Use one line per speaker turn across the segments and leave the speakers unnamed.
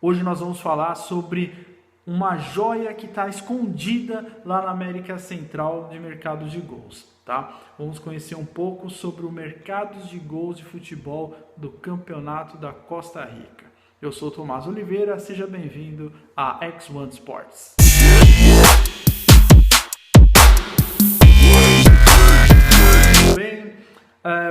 Hoje nós vamos falar sobre uma joia que está escondida lá na América Central de mercados de gols, tá? Vamos conhecer um pouco sobre o mercado de gols de futebol do Campeonato da Costa Rica. Eu sou Tomás Oliveira, seja bem-vindo a X1 Sports.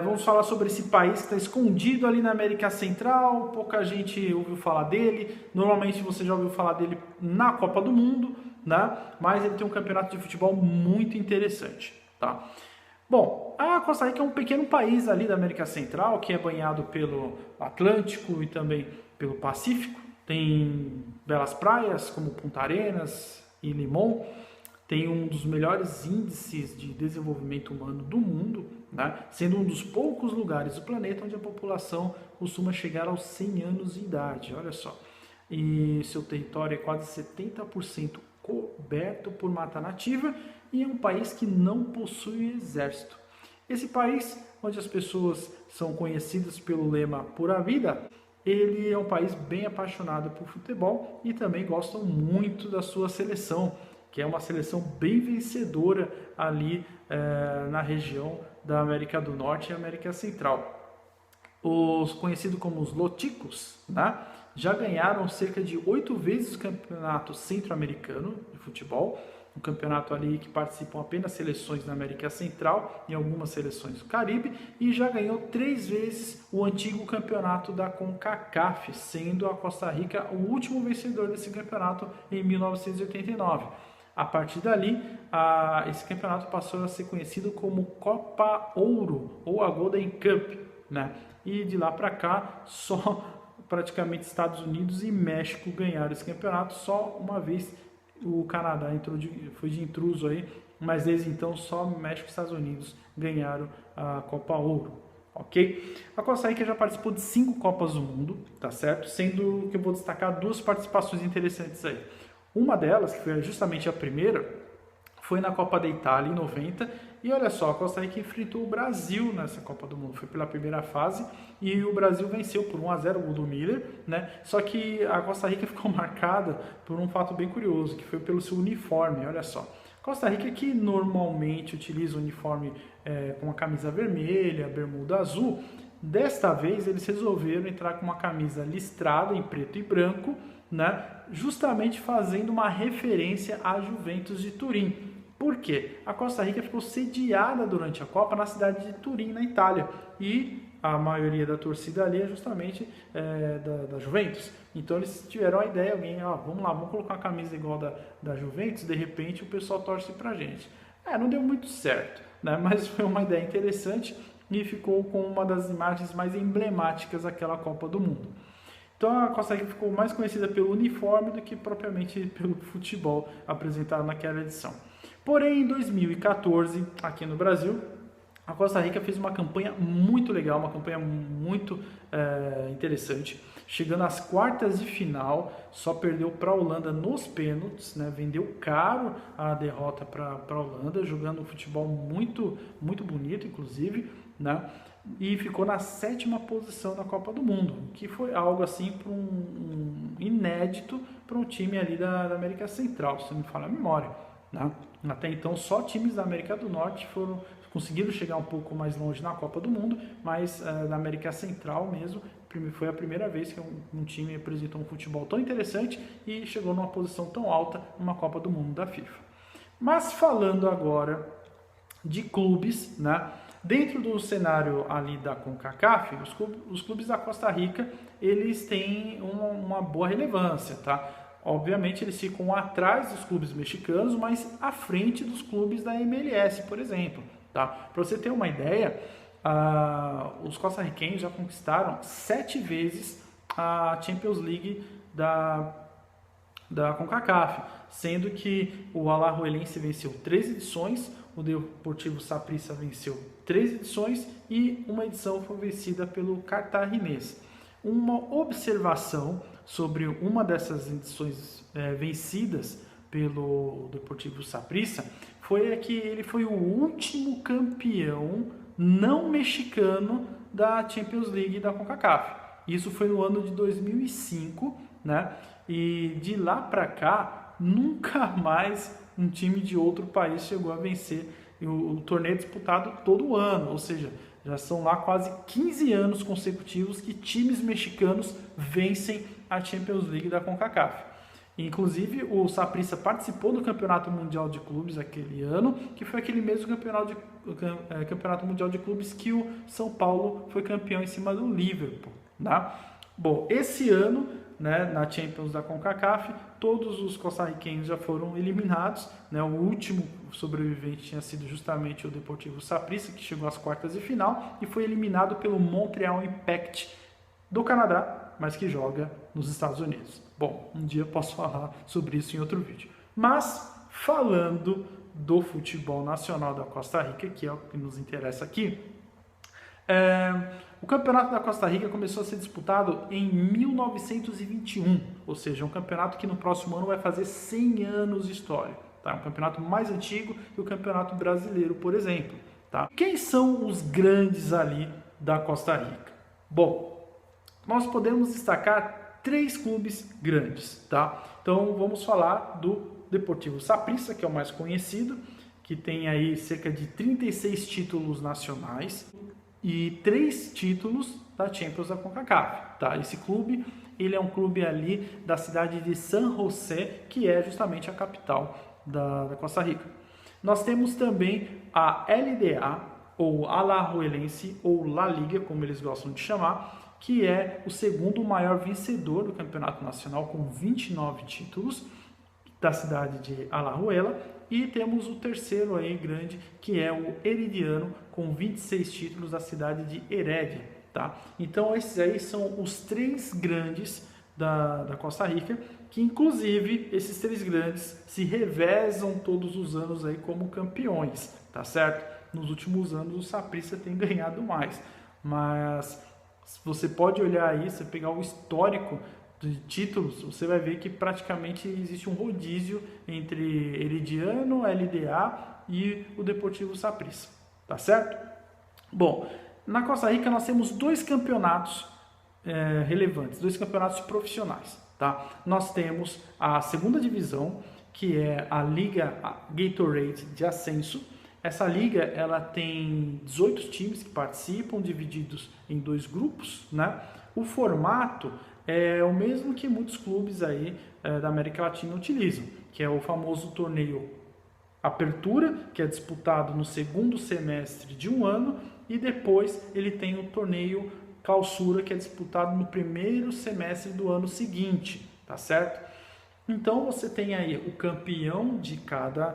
Vamos falar sobre esse país que está escondido ali na América Central, pouca gente ouviu falar dele, normalmente você já ouviu falar dele na Copa do Mundo, né? Mas ele tem um campeonato de futebol muito interessante, tá? Bom, a Costa Rica é um pequeno país ali da América Central, que é banhado pelo Atlântico e também pelo Pacífico, tem belas praias como Punta Arenas e Limón, tem um dos melhores índices de desenvolvimento humano do mundo, né? Sendo um dos poucos lugares do planeta onde a população costuma chegar aos 100 anos de idade, olha só. E seu território é quase 70% coberto por mata nativa e é um país que não possui exército. Esse país, onde as pessoas são conhecidas pelo lema Pura Vida, ele é um país bem apaixonado por futebol e também gostam muito da sua seleção, que é uma seleção bem vencedora ali na região da América do Norte e América Central. Os conhecidos como os Loticos, né, já ganharam cerca de 8 vezes o campeonato centro-americano de futebol, um campeonato ali que participam apenas seleções da América Central e algumas seleções do Caribe, e já ganhou 3 vezes o antigo campeonato da CONCACAF, sendo a Costa Rica o último vencedor desse campeonato em 1989. A partir dali, esse campeonato passou a ser conhecido como Copa Ouro ou a Golden Cup, né? E de lá para cá, só praticamente Estados Unidos e México ganharam esse campeonato. Só uma vez o Canadá foi de intruso aí, mas desde então só México e Estados Unidos ganharam a Copa Ouro. Ok? A Costa Rica já participou de 5 Copas do Mundo, tá certo? Sendo que eu vou destacar 2 participações interessantes aí. Uma delas, que foi justamente a primeira, foi na Copa da Itália em 90, e olha só, a Costa Rica enfrentou o Brasil nessa Copa do Mundo, foi pela primeira fase, e o Brasil venceu por 1-0 o gol do Miller, né? Só que a Costa Rica ficou marcada por um fato bem curioso, que foi pelo seu uniforme, olha só. Costa Rica, que normalmente utiliza o uniforme com a camisa vermelha, bermuda azul, desta vez eles resolveram entrar com uma camisa listrada em preto e branco, né? Justamente fazendo uma referência à Juventus de Turim. Por quê? A Costa Rica ficou sediada durante a Copa na cidade de Turim, na Itália, e a maioria da torcida ali é justamente da Juventus. Então eles tiveram a ideia, vamos lá, vamos colocar uma camisa igual da Juventus, de repente o pessoal torce pra gente. Não deu muito certo, né? Mas foi uma ideia interessante e ficou com uma das imagens mais emblemáticas daquela Copa do Mundo. Então a Costa Rica ficou mais conhecida pelo uniforme do que propriamente pelo futebol apresentado naquela edição. Porém, em 2014, aqui no Brasil, a Costa Rica fez uma campanha muito legal, uma campanha muito interessante. Chegando às quartas de final, só perdeu para a Holanda nos pênaltis, né? Vendeu caro a derrota para a Holanda, jogando um futebol muito, muito bonito, inclusive, né? E ficou na 7ª posição na Copa do Mundo, que foi algo assim inédito para um time ali da América Central, se não me falha a memória, né? Até então só times da América do Norte conseguiram chegar um pouco mais longe na Copa do Mundo, mas na América Central mesmo foi a primeira vez que um time apresentou um futebol tão interessante e chegou numa posição tão alta numa Copa do Mundo da FIFA. Mas falando agora de clubes, né? Dentro do cenário ali da CONCACAF, os clubes da Costa Rica, eles têm uma boa relevância, tá? Obviamente eles ficam atrás dos clubes mexicanos, mas à frente dos clubes da MLS, por exemplo, tá? Para você ter uma ideia, os costarriquenhos já conquistaram 7 vezes a Champions League da CONCACAF, sendo que o Alajuelense venceu 3 edições, o Deportivo Saprissa venceu 3 edições e uma edição foi vencida pelo Cartaginés. Uma observação sobre uma dessas edições vencidas pelo Deportivo Saprissa foi que ele foi o último campeão não mexicano da Champions League da CONCACAF. Isso foi no ano de 2005, né? E de lá para cá, nunca mais um time de outro país chegou a vencer o torneio disputado todo ano, ou seja, já são lá quase 15 anos consecutivos que times mexicanos vencem a Champions League da CONCACAF. Inclusive, o Saprissa participou do Campeonato Mundial de Clubes aquele ano, que foi aquele mesmo Campeonato Mundial de Clubes que o São Paulo foi campeão em cima do Liverpool. Tá? Bom, esse ano, né, na Champions da CONCACAF, todos os costarriquenhos já foram eliminados. Né? O último sobrevivente tinha sido justamente o Deportivo Saprissa, que chegou às quartas de final e foi eliminado pelo Montreal Impact do Canadá, mas que joga nos Estados Unidos. Bom, um dia eu posso falar sobre isso em outro vídeo. Mas, falando do futebol nacional da Costa Rica, que é o que nos interessa aqui, o campeonato da Costa Rica começou a ser disputado em 1921, ou seja, um campeonato que no próximo ano vai fazer 100 anos de história. Tá? Um campeonato mais antigo que o Campeonato Brasileiro, por exemplo. Tá? Quem são os grandes ali da Costa Rica? Bom, nós podemos destacar 3 clubes grandes, tá? Então vamos falar do Deportivo Saprissa, que é o mais conhecido, que tem aí cerca de 36 títulos nacionais e 3 títulos da Champions da CONCACAF, tá? Esse clube, ele é um clube ali da cidade de San José, que é justamente a capital da Costa Rica. Nós temos também a LDA, ou Alajuelense, ou La Liga, como eles gostam de chamar, que é o segundo maior vencedor do campeonato nacional, com 29 títulos, da cidade de Alajuela. E temos o terceiro aí grande, que é o Herediano, com 26 títulos, da cidade de Heredia. Tá? Então esses aí são os 3 grandes da Costa Rica, que inclusive esses 3 grandes se revezam todos os anos aí como campeões, tá certo? Nos últimos anos o Saprissa tem ganhado mais, mas você pode olhar aí, você pegar o histórico de títulos, você vai ver que praticamente existe um rodízio entre Herediano, LDA e o Deportivo Saprissa, tá certo? Bom, na Costa Rica nós temos 2 campeonatos relevantes, 2 campeonatos profissionais, tá? Nós temos a segunda divisão, que é a Liga Gatorade de Ascenso. Essa liga, ela tem 18 times que participam, divididos em 2 grupos, né? O formato é o mesmo que muitos clubes aí da América Latina utilizam, que é o famoso torneio Apertura, que é disputado no segundo semestre de um ano, e depois ele tem o torneio Clausura, que é disputado no primeiro semestre do ano seguinte, tá certo? Então você tem aí o campeão de cada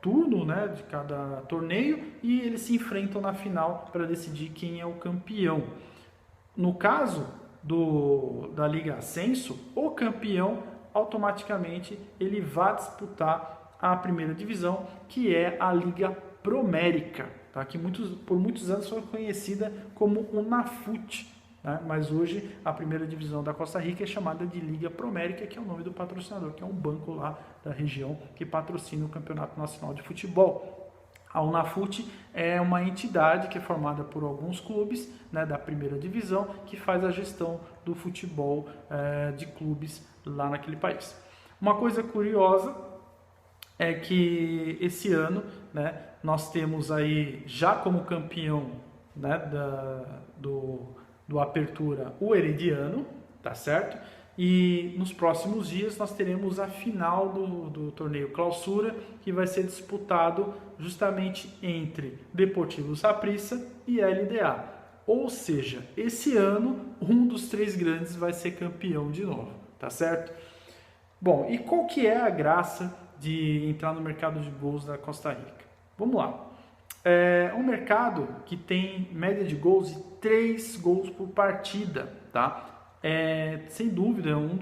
turno, né, de cada torneio, e eles se enfrentam na final para decidir quem é o campeão. No caso da Liga Ascenso, o campeão automaticamente ele vai disputar a primeira divisão, que é a Liga Promérica, tá? Que por muitos anos foi conhecida como o NAFUT, né? Mas hoje a primeira divisão da Costa Rica é chamada de Liga Promérica, que é o nome do patrocinador, que é um banco lá da região que patrocina o Campeonato Nacional de Futebol. A UNAFUT é uma entidade que é formada por alguns clubes, né, da primeira divisão, que faz a gestão do futebol de clubes lá naquele país. Uma coisa curiosa é que esse ano, né, nós temos aí já como campeão, né, do Apertura o Herediano, tá certo? E nos próximos dias nós teremos a final do torneio Clausura, que vai ser disputado justamente entre Deportivo Saprissa e LDA. Ou seja, esse ano um dos 3 grandes vai ser campeão de novo, tá certo? Bom, e qual que é a graça de entrar no mercado de gols da Costa Rica? Vamos lá. É um mercado que tem média de gols de 3 gols por partida, tá? Sem dúvida, um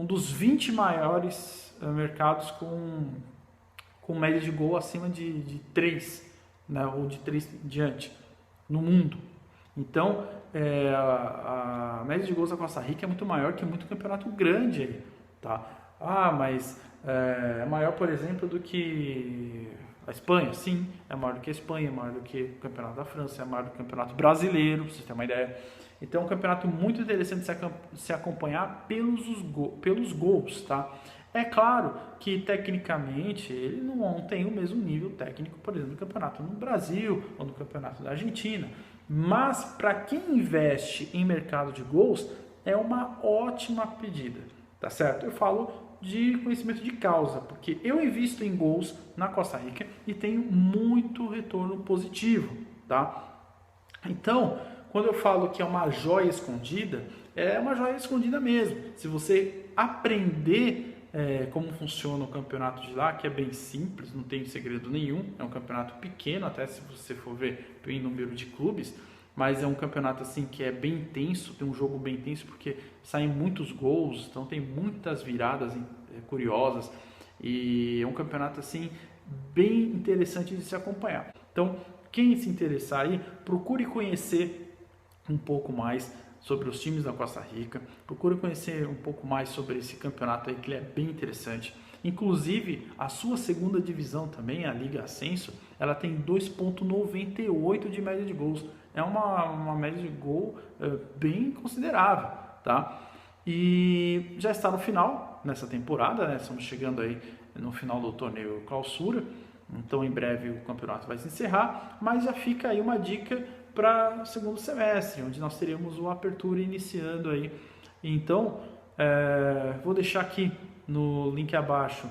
dos 20 maiores mercados com média de gol acima de 3, né, ou de 3 diante, no mundo. Então, a média de gols da Costa Rica é muito maior que muito campeonato grande aí, tá? Mas é maior, por exemplo, do que A Espanha, sim, é maior do que a Espanha, é maior do que o campeonato da França, é maior do que o campeonato brasileiro, pra vocês terem uma ideia. Então é um campeonato muito interessante de se acompanhar pelos gols, tá? É claro que tecnicamente ele não tem o mesmo nível técnico, por exemplo, do campeonato no Brasil ou no campeonato da Argentina. Mas para quem investe em mercado de gols, é uma ótima pedida, tá certo? Eu falo de conhecimento de causa, porque eu invisto em gols na Costa Rica e tenho muito retorno positivo, tá? Então, quando eu falo que é uma joia escondida, é uma joia escondida mesmo. Se você aprender como funciona o campeonato de lá, que é bem simples, não tem segredo nenhum, é um campeonato pequeno, até se você for ver em número de clubes, mas é um campeonato assim que é bem intenso, tem um jogo bem intenso porque saem muitos gols, então tem muitas viradas curiosas e é um campeonato assim bem interessante de se acompanhar. Então, quem se interessar aí, procure conhecer um pouco mais sobre os times da Costa Rica, procure conhecer um pouco mais sobre esse campeonato aí que ele é bem interessante. Inclusive, a sua segunda divisão também, a Liga Ascenso, ela tem 2,98 de média de gols. É uma média de gol bem considerável, tá? E já está no final nessa temporada, né? Estamos chegando aí no final do torneio Clausura, então em breve o campeonato vai se encerrar, mas já fica aí uma dica para o segundo semestre, onde nós teremos o Apertura iniciando aí. Então, vou deixar aqui no link abaixo,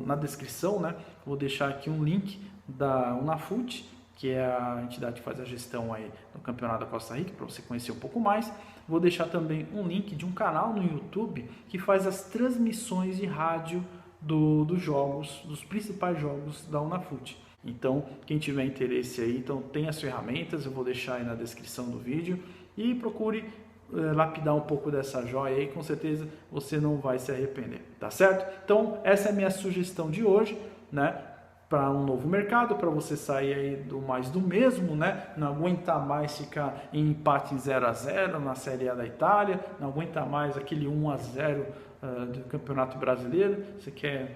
na descrição, né? Vou deixar aqui um link da Unafut, que é a entidade que faz a gestão aí do Campeonato da Costa Rica, para você conhecer um pouco mais. Vou deixar também um link de um canal no YouTube que faz as transmissões de rádio dos jogos, dos principais jogos da Unafut. Então, quem tiver interesse aí, então tem as ferramentas, eu vou deixar aí na descrição do vídeo e procure lapidar um pouco dessa joia aí, com certeza você não vai se arrepender, tá certo? Então, essa é a minha sugestão de hoje, né? Para um novo mercado, para você sair aí do mais do mesmo, né? Não aguentar mais ficar em empate em 0-0 na Série A da Itália, não aguenta mais aquele 1-0 do Campeonato Brasileiro, você quer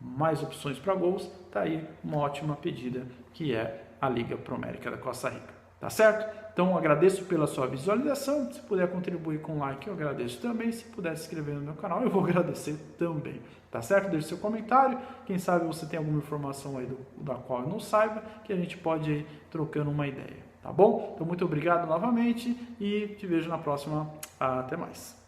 mais opções para gols, tá aí uma ótima pedida, que é a Liga Promérica da Costa Rica, tá certo? Então agradeço pela sua visualização, se puder contribuir com like eu agradeço também, se puder se inscrever no meu canal eu vou agradecer também, tá certo? Deixe seu comentário, quem sabe você tem alguma informação aí da qual eu não saiba, que a gente pode ir trocando uma ideia, tá bom? Então muito obrigado novamente e te vejo na próxima, até mais.